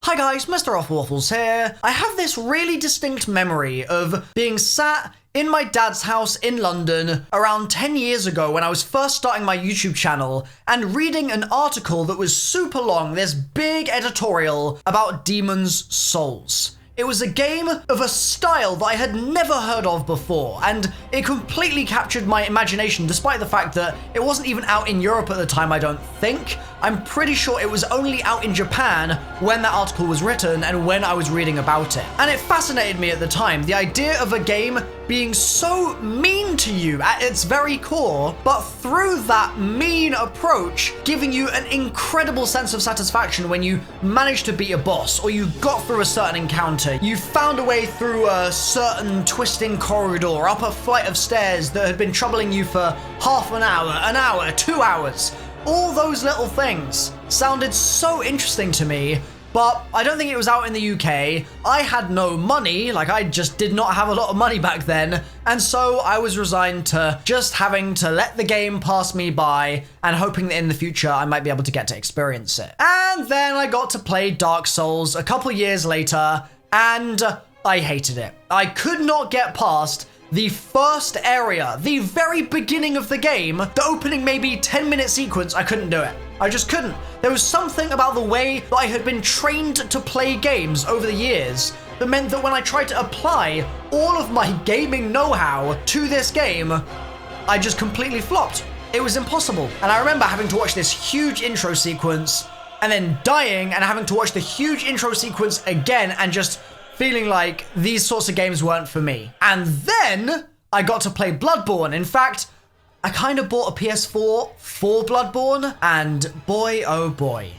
Hi guys, MrRoflWaffles here. I have this really distinct memory of being sat in my dad's house in London around 10 years ago when I was first starting my YouTube channel and reading an article that was super long, this big editorial about Demon's Souls. It was a game of a style that I had never heard of before, and it completely captured my imagination despite the fact that it wasn't even out in Europe at the time, I don't think. I'm pretty sure it was only out in Japan when that article was written and when I was reading about it. And it fascinated me at the time, the idea of a game being so mean to you at its very core, but through that mean approach, giving you an incredible sense of satisfaction when you managed to beat a boss, or you got through a certain encounter, you found a way through a certain twisting corridor, up a flight of stairs that had been troubling you for half an hour, 2 hours. All those little things sounded so interesting to me, but I don't think it was out in the UK. I had no money, like I just did not have a lot of money back then, and so I was resigned to just having to let the game pass me by and hoping that in the future I might be able to get to experience it. And then I got to play Dark Souls a couple years later, and I hated it. I could not get past the first area, the very beginning of the game, the opening maybe 10-minute sequence. I couldn't do it. I just couldn't. There was something about the way that I had been trained to play games over the years that meant that when I tried to apply all of my gaming know-how to this game, I just completely flopped. It was impossible. And I remember having to watch this huge intro sequence and then dying and having to watch the huge intro sequence again and just feeling like these sorts of games weren't for me. And then I got to play Bloodborne. In fact, I kind of bought a PS4 for Bloodborne, and boy, oh boy,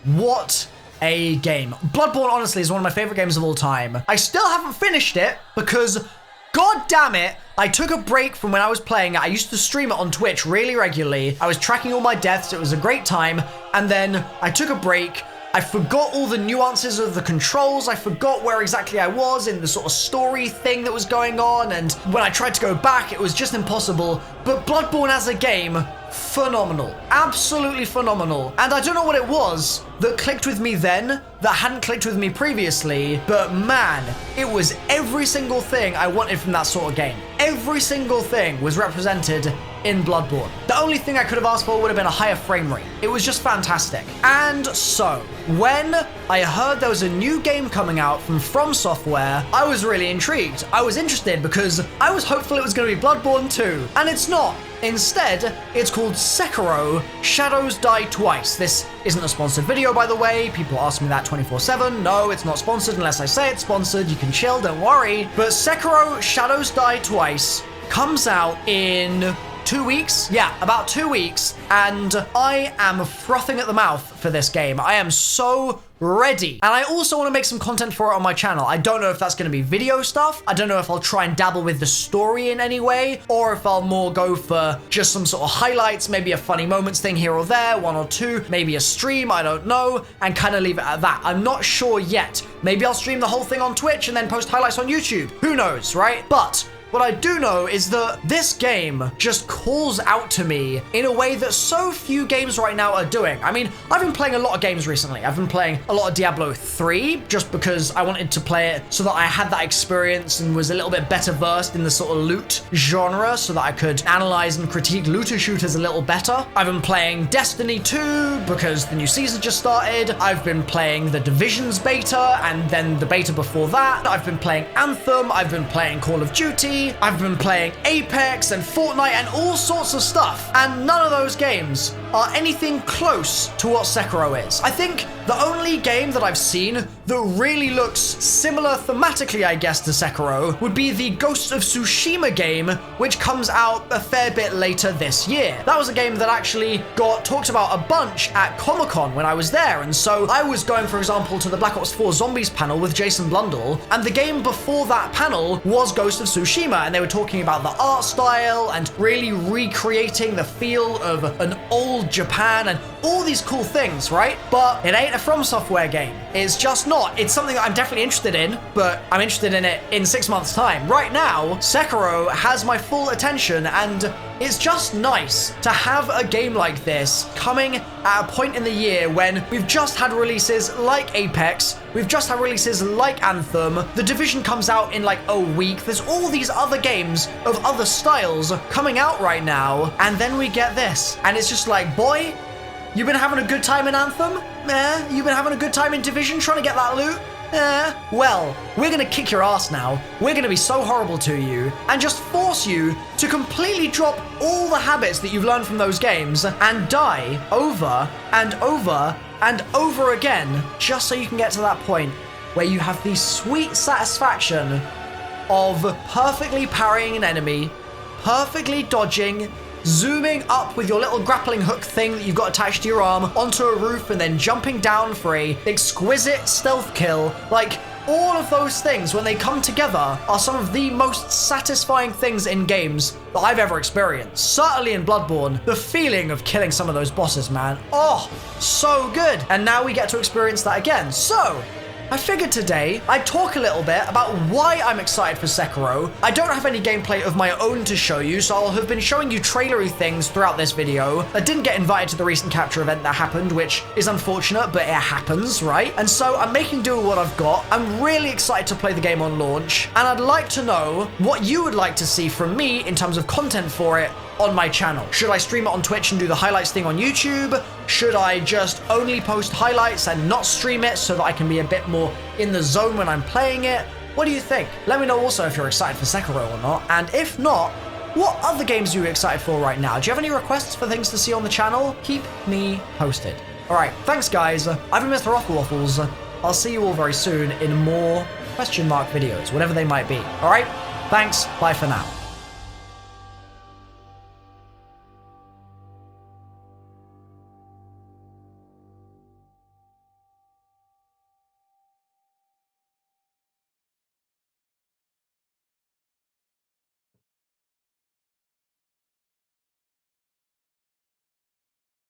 what a game. Bloodborne, honestly, is one of my favorite games of all time. I still haven't finished it because, god damn it, I took a break from when I was playing it. I used to stream it on Twitch really regularly. I was tracking all my deaths. It was a great time. And then I took a break. I forgot all the nuances of the controls. I forgot where exactly I was in the sort of story thing that was going on. And when I tried to go back, it was just impossible. But Bloodborne as a game, phenomenal. Absolutely phenomenal. And I don't know what it was that clicked with me then that hadn't clicked with me previously, but man, it was every single thing I wanted from that sort of game. Every single thing was represented in Bloodborne. The only thing I could have asked for would have been a higher frame rate. It was just fantastic. And so, when I heard there was a new game coming out from Software, I was really intrigued. I was interested because I was hopeful it was going to be Bloodborne 2, and it's not. Instead, it's called Sekiro: Shadows Die Twice. This isn't a sponsored video, by the way. People ask me that 24/7. No, it's not sponsored unless I say it's sponsored. You can chill, don't worry. But Sekiro: Shadows Die Twice comes out in 2 weeks? Yeah, about 2 weeks. And I am frothing at the mouth for this game. I am so ready. And I also want to make some content for it on my channel. I don't know if that's going to be video stuff. I don't know if I'll try and dabble with the story in any way, or if I'll more go for just some sort of highlights, maybe a funny moments thing here or there, one or two, maybe a stream, I don't know, and kind of leave it at that. I'm not sure yet. Maybe I'll stream the whole thing on Twitch and then post highlights on YouTube. Who knows, right? But what I do know is that this game just calls out to me in a way that so few games right now are doing. I mean, I've been playing a lot of games recently. I've been playing a lot of Diablo 3 just because I wanted to play it so that I had that experience and was a little bit better versed in the sort of loot genre so that I could analyze and critique looter shooters a little better. I've been playing Destiny 2 because the new season just started. I've been playing the Division's beta and then the beta before that. I've been playing Anthem. I've been playing Call of Duty. I've been playing Apex and Fortnite and all sorts of stuff, and none of those games are anything close to what Sekiro is. I think the only game that I've seen that really looks similar thematically, I guess, to Sekiro would be the Ghost of Tsushima game, which comes out a fair bit later this year. That was a game that actually got talked about a bunch at Comic-Con when I was there, and so I was going, for example, to the Black Ops 4 Zombies panel with Jason Blundell, and the game before that panel was Ghost of Tsushima, and they were talking about the art style and really recreating the feel of an old Japan and all these cool things, right? But it ain't a From Software game. It's just not. It's something that I'm definitely interested in, but I'm interested in it in 6 months' time. Right now, Sekiro has my full attention, and it's just nice to have a game like this coming at a point in the year when we've just had releases like Apex, we've just had releases like Anthem, The Division comes out in like a week, there's all these other games of other styles coming out right now, and then we get this, and it's just like, boy, you've been having a good time in Anthem? You've been having a good time in Division trying to get that loot? Well, we're gonna kick your ass now. We're gonna be so horrible to you and just force you to completely drop all the habits that you've learned from those games and die over and over and over again, just so you can get to that point where you have the sweet satisfaction of perfectly parrying an enemy, perfectly dodging, zooming up with your little grappling hook thing that you've got attached to your arm onto a roof and then jumping down for a exquisite stealth kill. Like, all of those things, when they come together, are some of the most satisfying things in games that I've ever experienced. Certainly in Bloodborne, the feeling of killing some of those bosses, man. Oh, so good. And now we get to experience that again. So, I figured today I'd talk a little bit about why I'm excited for Sekiro. I don't have any gameplay of my own to show you, so I'll have been showing you trailery things throughout this video. I didn't get invited to the recent capture event that happened, which is unfortunate, but it happens, right? And so I'm making do with what I've got. I'm really excited to play the game on launch, and I'd like to know what you would like to see from me in terms of content for it on my channel. Should I stream it on Twitch and do the highlights thing on YouTube? Should I just only post highlights and not stream it so that I can be a bit more in the zone when I'm playing it? What do you think? Let me know also if you're excited for Sekiro or not, and if not, what other games are you excited for right now? Do you have any requests for things to see on the channel? Keep me posted. Alright, thanks guys. I've been MrRoflWaffles. I'll see you all very soon in more question mark videos, whatever they might be. Alright, thanks, bye for now.